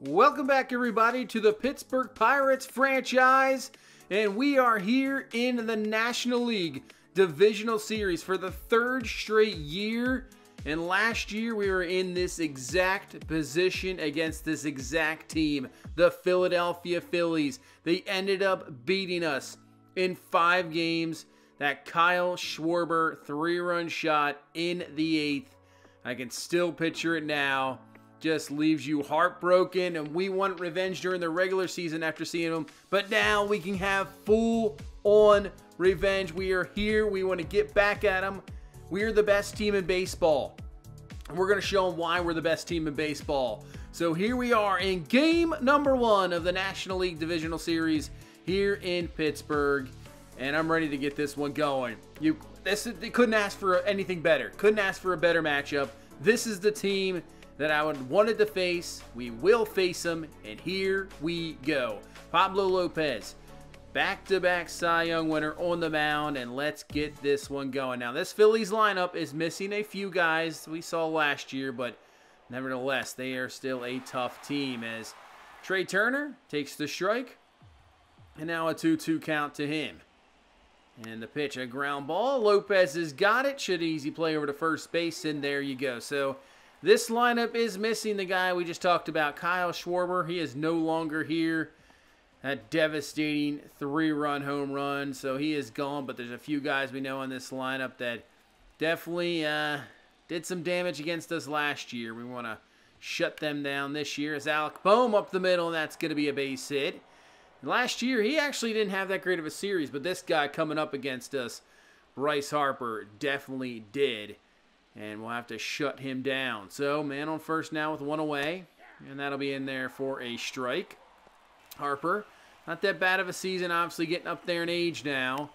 Welcome back, everybody, to the Pittsburgh Pirates franchise, and we are here in the National League Divisional Series for the third straight year. And last year we were in this exact position against this exact team, the Philadelphia Phillies. They ended up beating us in 5 games. That Kyle Schwarber 3-run shot in the 8th. I can still picture it now. Just leaves you heartbroken, and we want revenge during the regular season after seeing them, but now we can have full-on revenge. We are here. We want to get back at them. We are the best team in baseball, and we're going to show them why we're the best team in baseball. So here we are in game number 1 of the National League Divisional Series here in Pittsburgh, and I'm ready to get this one going. They couldn't ask for anything better. Couldn't ask for a better matchup. This is the team that I wanted to face. We will face them, and here we go. Pablo Lopez, back-to-back Cy Young winner on the mound, and let's get this one going. Now, this Phillies lineup is missing a few guys we saw last year, but nevertheless, they are still a tough team as Trey Turner takes the strike, and now a 2-2 count to him. And the pitch, a ground ball. Lopez has got it. Should easy play over to first base, and there you go. So this lineup is missing the guy we just talked about, Kyle Schwarber. He is no longer here. That devastating 3-run home run. So he is gone, but there's a few guys we know in this lineup that definitely did some damage against us last year. We want to shut them down this year. As Alec Bohm up the middle, and that's going to be a base hit. Last year, he actually didn't have that great of a series, but this guy coming up against us, Bryce Harper, definitely did. And we'll have to shut him down. So, man on first now with 1 away. And that'll be in there for a strike. Harper, not that bad of a season. Obviously getting up there in age now,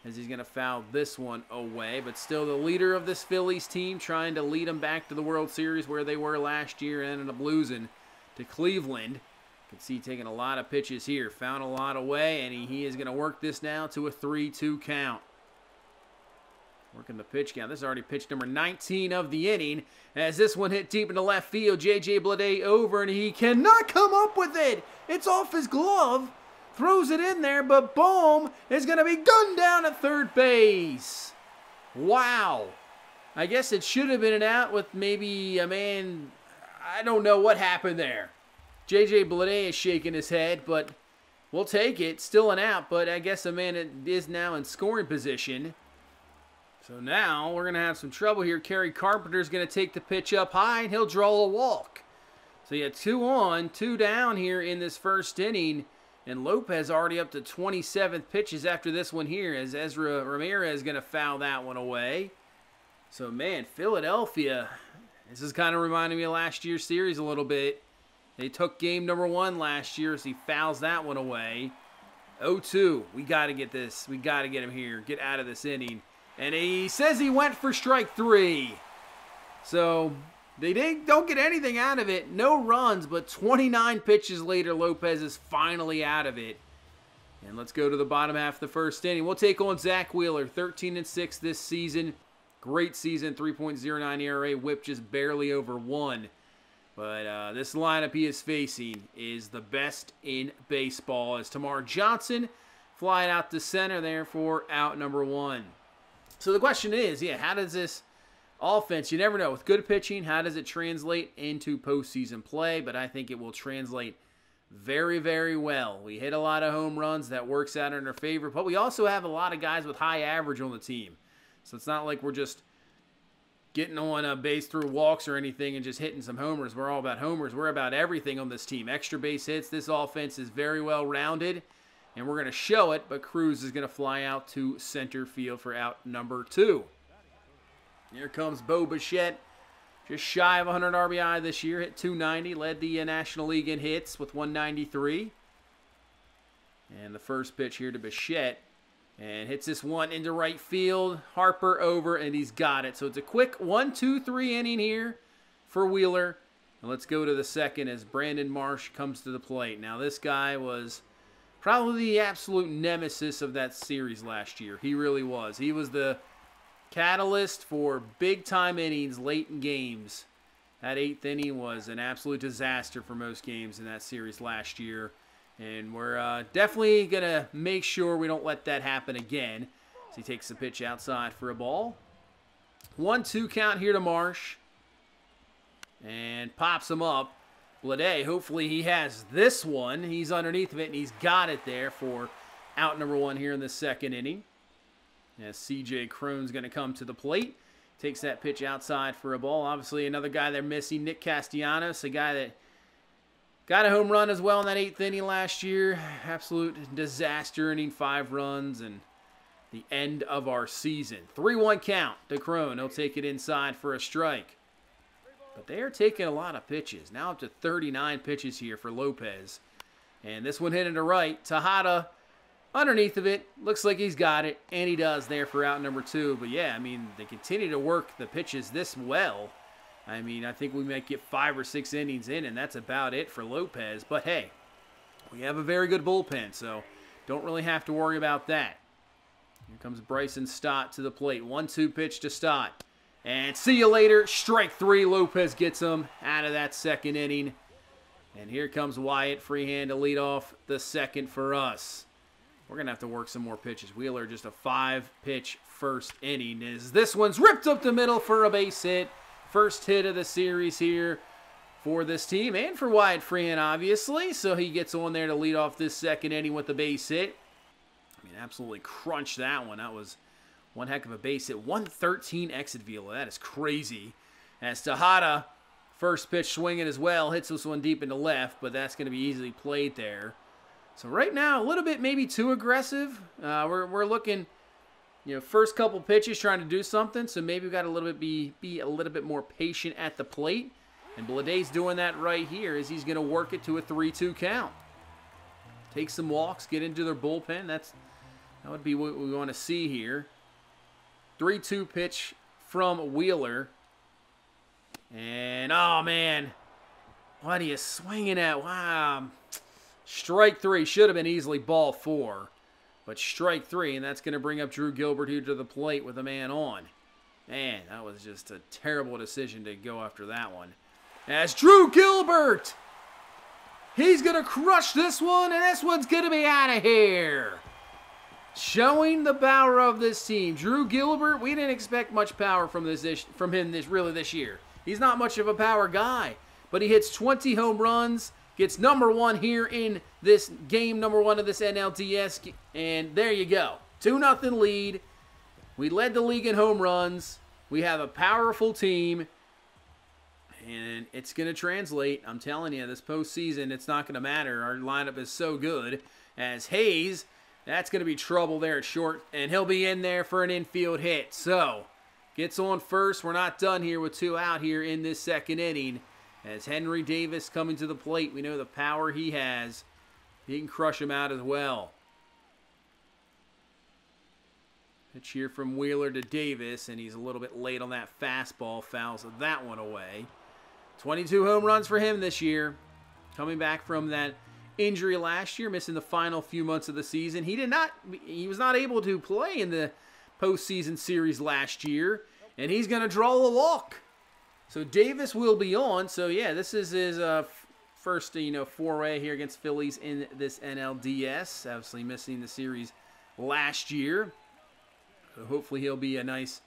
as he's going to foul this one away. But still the leader of this Phillies team, trying to lead them back to the World Series where they were last year and ended up losing to Cleveland. You can see taking a lot of pitches here. Found a lot away, and he is going to work this now to a 3-2 count. Working the pitch count. This is already pitch number 19 of the inning. As this one hit deep into left field, J.J. Bleday over, and he cannot come up with it. It's off his glove. Throws it in there, but Bohm is going to be gunned down at third base. Wow. I guess it should have been an out with maybe a man. I don't know what happened there. J.J. Bleday is shaking his head, but we'll take it. Still an out, but I guess a man is now in scoring position. So now we're going to have some trouble here. Kerry Carpenter's going to take the pitch up high, and he'll draw a walk. So you have 2 on, 2 down here in this first inning. And Lopez already up to 27th pitches after this one here, as Ezra Ramirez is going to foul that one away. So, man, Philadelphia, this is kind of reminding me of last year's series a little bit. They took game number 1 last year as he fouls that one away. 0-2. We got to get this. We got to get him here. Get out of this inning. And he says he went for strike 3. So they don't get anything out of it. No runs, but 29 pitches later, Lopez is finally out of it. And let's go to the bottom half of the first inning. We'll take on Zach Wheeler, 13-6 this season. Great season, 3.09 ERA, whip just barely over 1. But this lineup he is facing is the best in baseball. As Tamar Johnson flying out to center there for out number 1. So the question is, how does this offense, you never know, with good pitching, how does it translate into postseason play? But I think it will translate very, very well. We hit a lot of home runs. That works out in our favor. But we also have a lot of guys with high average on the team. So it's not like we're just getting on a base through walks or anything and just hitting some homers. We're all about homers. We're about everything on this team. Extra base hits. This offense is very well rounded. And we're going to show it, but Cruz is going to fly out to center field for out number 2. Here comes Bo Bichette, just shy of 100 RBI this year, hit 290, led the National League in hits with 193. And the first pitch here to Bichette, and hits this one into right field. Harper over, and he's got it. So it's a quick 1-2-3 inning here for Wheeler. And let's go to the second as Brandon Marsh comes to the plate. Now this guy was probably the absolute nemesis of that series last year. He really was. He was the catalyst for big-time innings late in games. That 8th inning was an absolute disaster for most games in that series last year. And we're definitely going to make sure we don't let that happen again. So he takes the pitch outside for a ball. 1-2 count here to Marsh. And pops him up. Blade, hopefully he has this one. He's underneath of it, and he's got it there for out number 1 here in the 2nd inning. As C.J. Crone's going to come to the plate. Takes that pitch outside for a ball. Obviously, another guy they're missing, Nick Castellanos, a guy that got a home run as well in that 8th inning last year. Absolute disaster, inning 5 runs, and the end of our season. 3-1 count to Crone. He'll take it inside for a strike. But they are taking a lot of pitches. Now up to 39 pitches here for Lopez. And this one hit into right. Tejada underneath of it. Looks like he's got it. And he does there for out number 2. But yeah, I mean, they continue to work the pitches this well. I mean, I think we might get 5 or 6 innings in, and that's about it for Lopez. But hey, we have a very good bullpen, so don't really have to worry about that. Here comes Bryson Stott to the plate. 1-2 pitch to Stott. And see you later. Strike 3. Lopez gets him out of that 2nd inning. And here comes Wyatt Freehand to lead off the 2nd for us. We're going to have to work some more pitches. Wheeler just a 5-pitch 1st inning. As this one's ripped up the middle for a base hit. First hit of the series here for this team and for Wyatt Freehand, obviously. So he gets on there to lead off this 2nd inning with the base hit. I mean, absolutely crunched that one. That was one heck of a base hit. 113 exit velo. That is crazy. As Tejada, first pitch swinging as well. Hits this one deep into left, but that's going to be easily played there. So right now, a little bit maybe too aggressive. We're looking, you know, first couple pitches trying to do something. So maybe we've got to be a little bit more patient at the plate. And Blade's doing that right here as he's going to work it to a 3-2 count. Take some walks, get into their bullpen. That would be what we want to see here. 3-2 pitch from Wheeler. And, oh, man. What are you swinging at? Wow. Strike 3. Should have been easily ball 4. But strike 3, and that's going to bring up Drew Gilbert here to the plate with a man on. Man, that was just a terrible decision to go after that one. As Drew Gilbert, he's going to crush this one, and this one's going to be out of here. Showing the power of this team. Drew Gilbert, we didn't expect much power from him this year. He's not much of a power guy, but he hits 20 home runs, gets number 1 here in this game, number 1 of this NLDS, and there you go. 2-0 lead. We led the league in home runs. We have a powerful team, and it's going to translate. I'm telling you, this postseason, it's not going to matter. Our lineup is so good. As Hayes, that's going to be trouble there at short, and he'll be in there for an infield hit. So, gets on first. We're not done here with 2 out here in this 2nd inning. As Henry Davis coming to the plate, we know the power he has. He can crush him out as well. Pitch here from Wheeler to Davis, and he's a little bit late on that fastball. Fouls that one away. 22 home runs for him this year. Coming back from that injury last year, missing the final few months of the season. He was not able to play in the postseason series last year, and he's going to draw a walk. So Davis will be on. So yeah, this is his first foray here against Phillies in this NLDS. Obviously missing the series last year. So hopefully he'll be a nice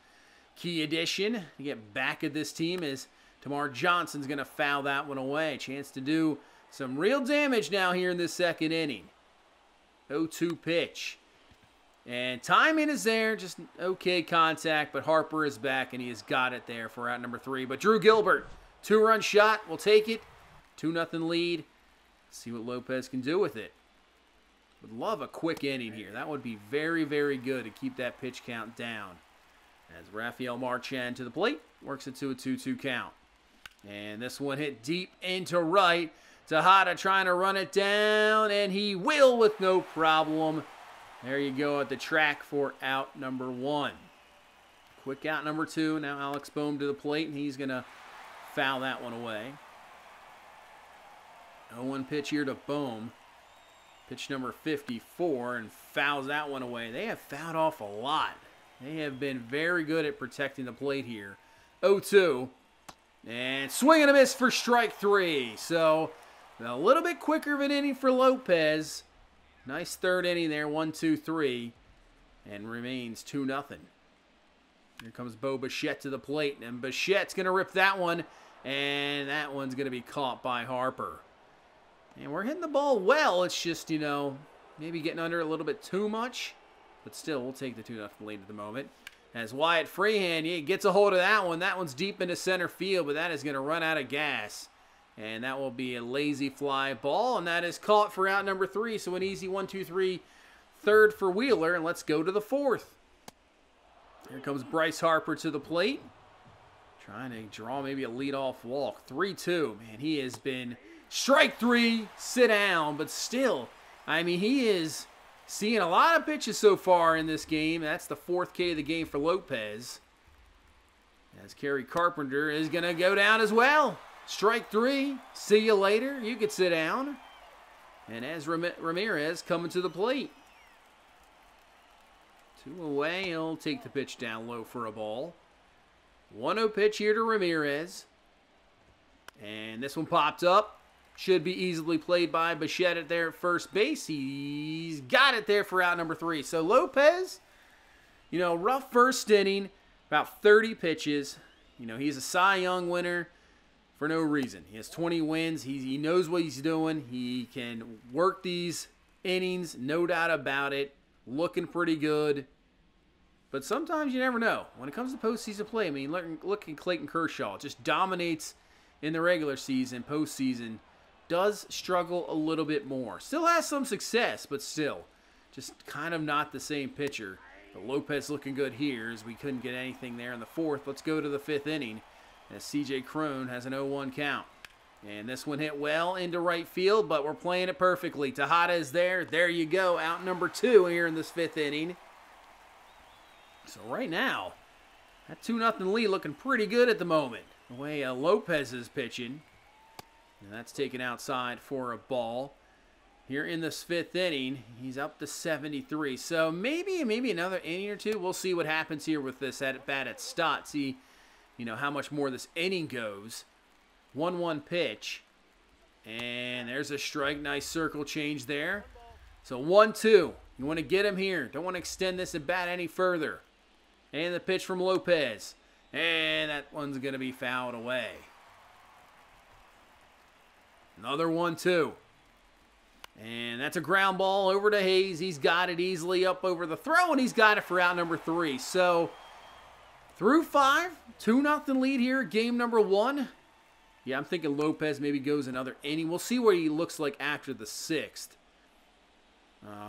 key addition to get back at this team as Tamar Johnson's going to foul that one away. Chance to do some real damage now here in this 2nd inning. 0-2 pitch. And timing is there, just okay contact, but Harper is back, and he has got it there for out number 3. But Drew Gilbert, 2-run shot, we'll take it. 2-0 lead. See what Lopez can do with it. Would love a quick inning here. That would be very, very good to keep that pitch count down. As Rafael Marchand to the plate, works it to a 2-2 count. And this one hit deep into right. Tejada trying to run it down, and he will with no problem. There you go at the track for out number 1. Quick out number 2. Now Alex Bohm to the plate, and he's going to foul that one away. 0-1 pitch here to Bohm. Pitch number 54, and fouls that one away. They have fouled off a lot. They have been very good at protecting the plate here. 0-2. And swing and a miss for strike 3. So a little bit quicker of an inning for Lopez. Nice third inning there, 1-2-3. And remains 2-0. Here comes Bo Bichette to the plate. And Bichette's going to rip that one. And that one's going to be caught by Harper. And we're hitting the ball well. It's just, you know, maybe getting under a little bit too much. But still, we'll take the 2-0 lead at the moment. As Wyatt Freehan, he gets a hold of that one. That one's deep into center field, but that is going to run out of gas. And that will be a lazy fly ball, and that is caught for out number 3. So an easy 1-2-3 third for Wheeler, and let's go to the 4th. Here comes Bryce Harper to the plate. Trying to draw maybe a leadoff walk. 3-2. Man, he has been strike 3, sit down, but still, I mean, he is seeing a lot of pitches so far in this game. That's the 4th K of the game for Lopez. As Kerry Carpenter is going to go down as well. Strike 3. See you later. You can sit down. And as Ramirez coming to the plate. 2 away. He'll take the pitch down low for a ball. 1-0 pitch here to Ramirez. And this one popped up. Should be easily played by Bichette there at first base. He's got it there for out number 3. So Lopez, you know, rough first inning, about 30 pitches. You know, he's a Cy Young winner for no reason. He has 20 wins. He knows what he's doing. He can work these innings, no doubt about it. Looking pretty good. But sometimes you never know. When it comes to postseason play, I mean, look at Clayton Kershaw. Just dominates in the regular season. Postseason does struggle a little bit more. Still has some success, but still, just kind of not the same pitcher. But Lopez looking good here as we couldn't get anything there in the 4th. Let's go to the 5th inning as C.J. Cron has an 0-1 count. And this one hit well into right field, but we're playing it perfectly. Tejada is there. There you go. Out number 2 here in this 5th inning. So right now, that 2-0 lead looking pretty good at the moment. The way Lopez is pitching. And that's taken outside for a ball. Here in this 5th inning, he's up to 73. So maybe another inning or two. We'll see what happens here with this at bat at Stott. See, you know, how much more this inning goes. 1-1 pitch. And there's a strike. Nice circle change there. So 1-2. You want to get him here. Don't want to extend this at bat any further. And the pitch from Lopez. And that one's going to be fouled away. Another 1-2. And that's a ground ball over to Hayes. He's got it easily up over the throw, and he's got it for out number 3. So, through 5, 2-0 lead here, game number 1. Yeah, I'm thinking Lopez maybe goes another inning. We'll see what he looks like after the 6th.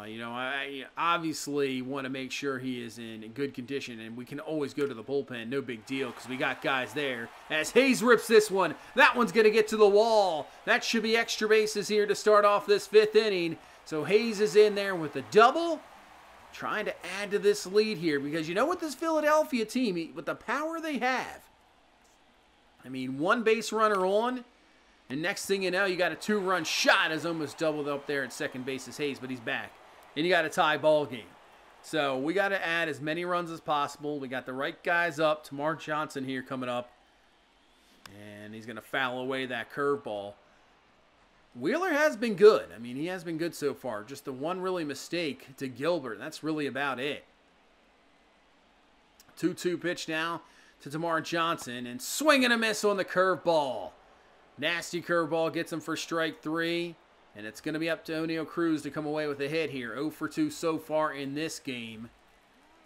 You know, I obviously want to make sure he is in good condition, and we can always go to the bullpen. No big deal because we got guys there. As Hayes rips this one, that one's going to get to the wall. That should be extra bases here to start off this 5th inning. So Hayes is in there with a double, trying to add to this lead here because you know what this Philadelphia team, with the power they have, I mean, 1 base runner on, and next thing you know, you got a 2-run shot as almost doubled up there at second base as Hayes, but he's back. And you got a tie ball game. So we got to add as many runs as possible. We got the right guys up. Tamar Johnson here coming up. And he's going to foul away that curveball. Wheeler has been good. I mean, he has been good so far. Just the one really mistake to Gilbert. That's really about it. 2-2 pitch now to Tamar Johnson. And swing and a miss on the curveball. Nasty curveball gets him for strike 3. And it's going to be up to O'Neal Cruz to come away with a hit here. 0 for 2 so far in this game.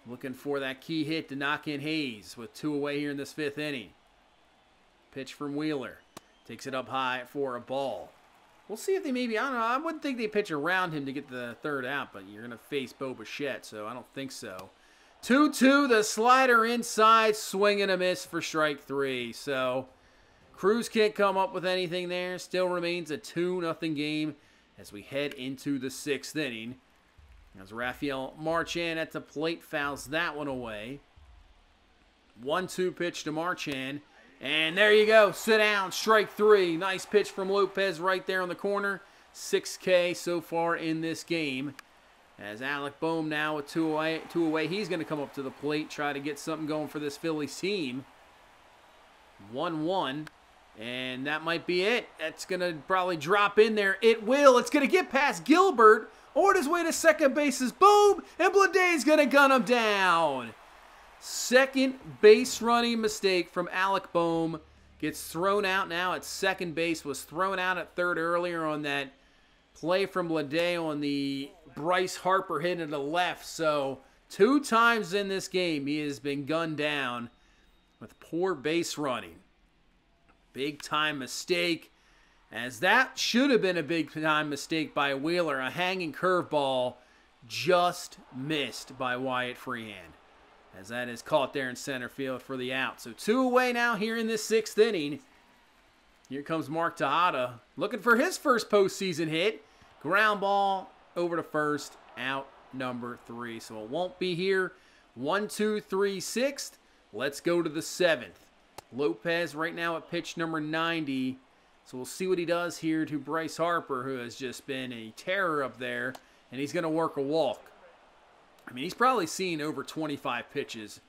Looking for that key hit to knock in Hayes with 2 away here in this 5th inning. Pitch from Wheeler. Takes it up high for a ball. We'll see if they maybe, I don't know, I wouldn't think they pitch around him to get the 3rd out, but you're going to face Bo Bichette, so I don't think so. 2-2, the slider inside, swing and a miss for strike 3. So Cruz can't come up with anything there. Still remains a 2-0 game as we head into the 6th inning. As Rafael Marchand at the plate fouls that one away. 1-2 pitch to Marchand. And there you go. Sit down. Strike 3. Nice pitch from Lopez right there on the corner. 6K so far in this game. As Alec Boehm now with 2 away. He's going to come up to the plate. Try to get something going for this Phillies team. 1-1. And that might be it. That's going to probably drop in there. It will. It's going to get past Gilbert. On his way to second base is Boom. And Bleday's going to gun him down. Second base running mistake from Alec Bohm. Gets thrown out now at second base. Was thrown out at third earlier on that play from Bleday on the Bryce Harper hit to the left. So 2 times in this game he has been gunned down with poor base running. Big time mistake, as that should have been a big time mistake by Wheeler. A hanging curveball just missed by Wyatt Freehand, as that is caught there in center field for the out. So 2 away now here in this 6th inning. Here comes Mark Tejada looking for his first postseason hit. Ground ball over to first, out number 3. So it won't be here. 1, 2, 3, 6th. Let's go to the 7th. Lopez right now at pitch number 90. So we'll see what he does here to Bryce Harper, who has just been a terror up there. And he's going to work a walk. I mean, he's probably seen over 25 pitches.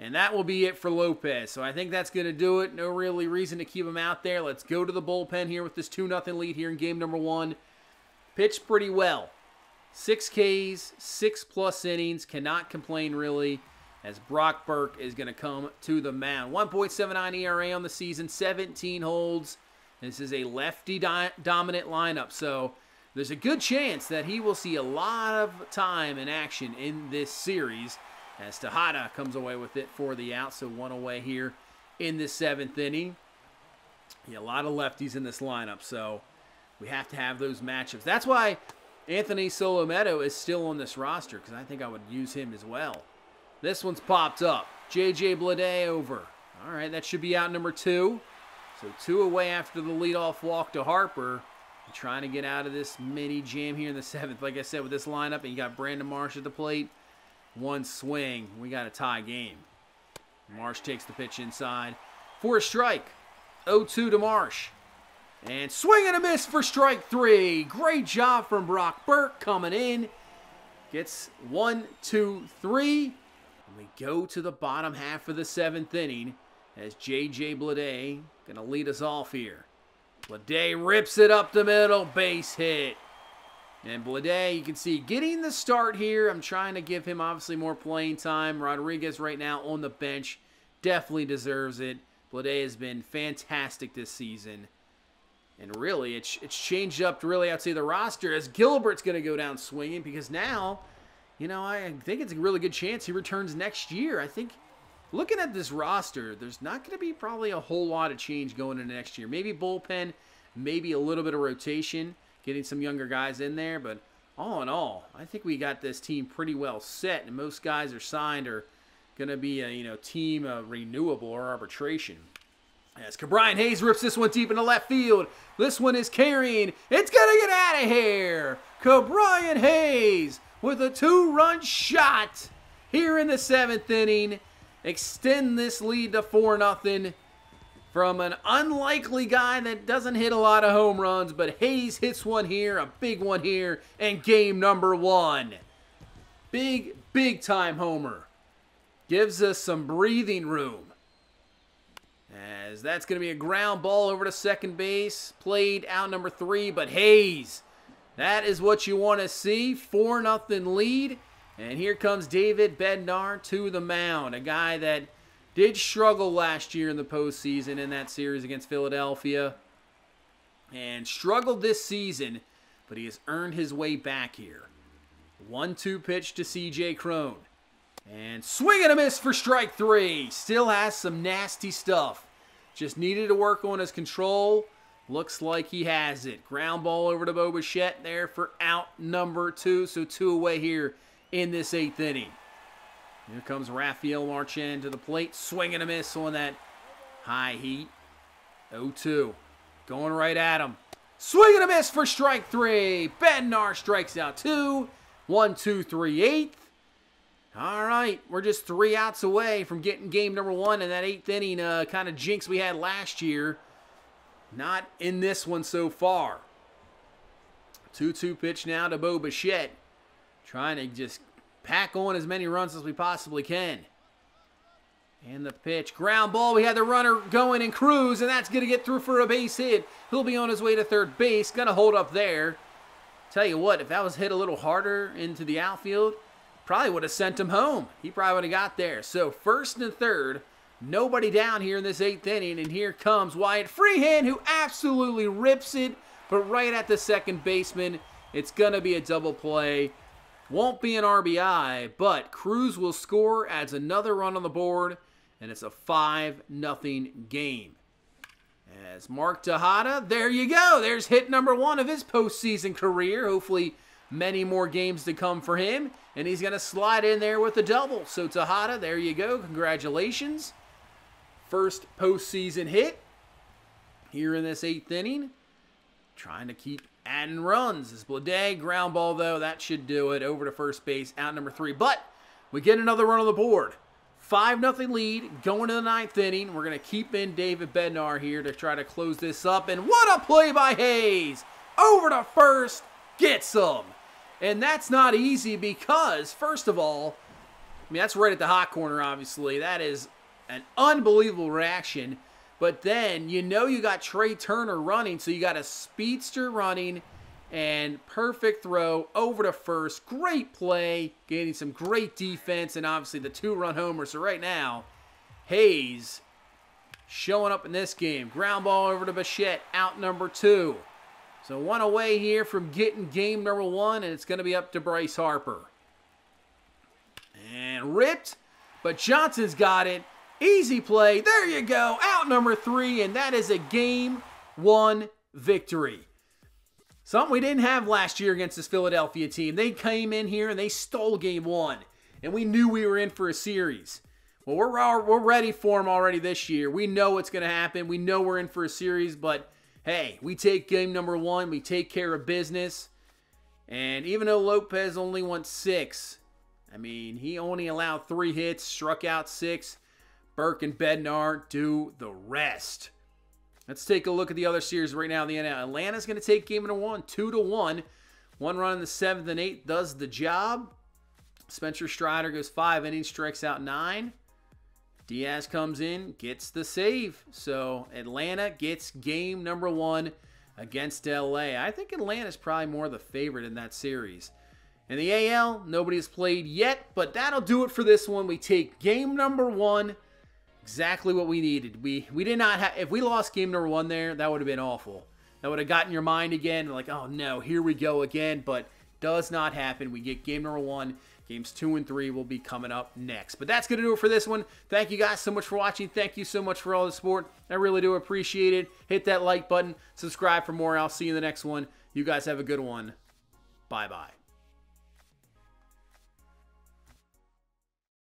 And that will be it for Lopez. So I think that's going to do it. No really reason to keep him out there. Let's go to the bullpen here with this 2-0 lead here in game number 1. Pitched pretty well. 6 Ks, 6+ innings. Cannot complain really, as Brock Burke is going to come to the mound. 1.79 ERA on the season, 17 holds. This is a lefty-dominant lineup, so there's a good chance that he will see a lot of time and action in this series, as Tejada comes away with it for the out. So 1 away here in the 7th inning. Yeah, a lot of lefties in this lineup, so we have to have those matchups. That's why Anthony Solometo is still on this roster, because I think I would use him as well. This one's popped up. J.J. Bleday over. All right, that should be out number 2. So 2 away after the leadoff walk to Harper. Trying to get out of this mini jam here in the 7th. Like I said, with this lineup, and you got Brandon Marsh at the plate. 1 swing. We got a tie game. Marsh takes the pitch inside for a strike. 0-2 to Marsh. And swing and a miss for strike 3. Great job from Brock Burke coming in. Gets 1, 2, 3. We go to the bottom half of the 7th inning, as J.J. Bleday going to lead us off here. Bleday rips it up the middle, base hit. And Bleday, you can see, getting the start here. I'm trying to give him obviously more playing time. Rodriguez right now on the bench definitely deserves it. Bleday has been fantastic this season. And really, it's changed up really, I'd say, the roster, as Gilbert's going to go down swinging, because now, you know, I think it's a really good chance he returns next year. I think, looking at this roster, there's not going to be probably a whole lot of change going into next year. Maybe bullpen, maybe a little bit of rotation, getting some younger guys in there. But all in all, I think we got this team pretty well set, and most guys are signed or going to be a team renewable or arbitration. As Ke'Bryan Hayes rips this one deep into left field. This one is carrying. It's going to get out of here. Ke'Bryan Hayes with a 2-run shot here in the 7th inning. Extend this lead to 4-0 from an unlikely guy that doesn't hit a lot of home runs, but Hayes hits one here, a big one here, and game number 1. Big time homer. Gives us some breathing room, as that's going to be a ground ball over to second base. Played out number 3, but Hayes, that is what you want to see. 4-0 lead. And here comes David Bednar to the mound, a guy that did struggle last year in the postseason in that series against Philadelphia, and struggled this season, but he has earned his way back here. 1-2 pitch to C.J. Cron. And swing and a miss for strike 3. Still has some nasty stuff. Just needed to work on his control. Looks like he has it. Ground ball over to Bo Bichette there for out number 2. So 2 away here in this 8th inning. Here comes Rafael Marchand to the plate. Swing and a miss on that high heat. 0-2. Going right at him. Swing and a miss for strike 3. Bednar strikes out 2. 1, 2, 3, 8th. All right, we're just 3 outs away from getting game number 1 in that 8th inning kind of jinx we had last year. Not in this one so far. 2-2 pitch now to Bo Bichette. Trying to just pack on as many runs as we possibly can. And the pitch. Ground ball. We had the runner going and Cruz, and that's going to get through for a base hit. He'll be on his way to third base. Going to hold up there. Tell you what, if that was hit a little harder into the outfield, probably would have sent him home. He probably would have got there. So first and third, nobody down here in this 8th inning, and here comes Wyatt Freehan, who absolutely rips it, but right at the second baseman. It's going to be a double play. Won't be an RBI, but Cruz will score, adds another run on the board, and it's a 5-0 game. As Mark Tejada, there you go. There's hit number 1 of his postseason career. Hopefully many more games to come for him, and he's going to slide in there with a double. So Tejada, there you go. Congratulations. First postseason hit here in this 8th inning. Trying to keep adding runs. This Blade, ground ball though, that should do it. Over to first base, out number 3. But we get another run on the board. 5-0 lead, going to the 9th inning. We're going to keep in David Bednar here to try to close this up. And what a play by Hayes. Over to first, gets him. And that's not easy because, first of all, I mean, that's right at the hot corner, obviously. That is an unbelievable reaction. But then, you know you got Trey Turner running, so you got a speedster running, and perfect throw over to first. Great play, getting some great defense, and obviously the 2-run homer. So right now, Hayes showing up in this game. Ground ball over to Bichette, out number 2. So 1 away here from getting game number 1, and it's going to be up to Bryce Harper. And ripped, but Johnson's got it. Easy play. There you go. Out number 3, and that is a game 1 victory. Something we didn't have last year against this Philadelphia team. They came in here and they stole game 1, and we knew we were in for a series. Well, we're ready for them already this year. We know what's going to happen. We know we're in for a series, but hey, we take game number 1. We take care of business. And even though Lopez only went 6, I mean, he only allowed 3 hits, struck out 6. Burke and Bednar do the rest. Let's take a look at the other series right now in the NL. Atlanta's going to take game number 1, 2-1. 1 run in the 7th and 8th does the job. Spencer Strider goes 5 innings, strikes out 9. Diaz comes in, gets the save. So Atlanta gets game number 1 against LA. I think Atlanta's probably more the favorite in that series. In the AL, nobody's played yet, but that'll do it for this one. We take game number 1. Exactly what we needed. We did not have, if we lost game number 1 there, that would have been awful. That would have gotten your mind again, like, oh no, here we go again, but does not happen. We get game number 1. Games 2 and 3 will be coming up next. But that's going to do it for this one. Thank you guys so much for watching. Thank you so much for all the support. I really do appreciate it. Hit that like button. Subscribe for more. I'll see you in the next one. You guys have a good one. Bye-bye.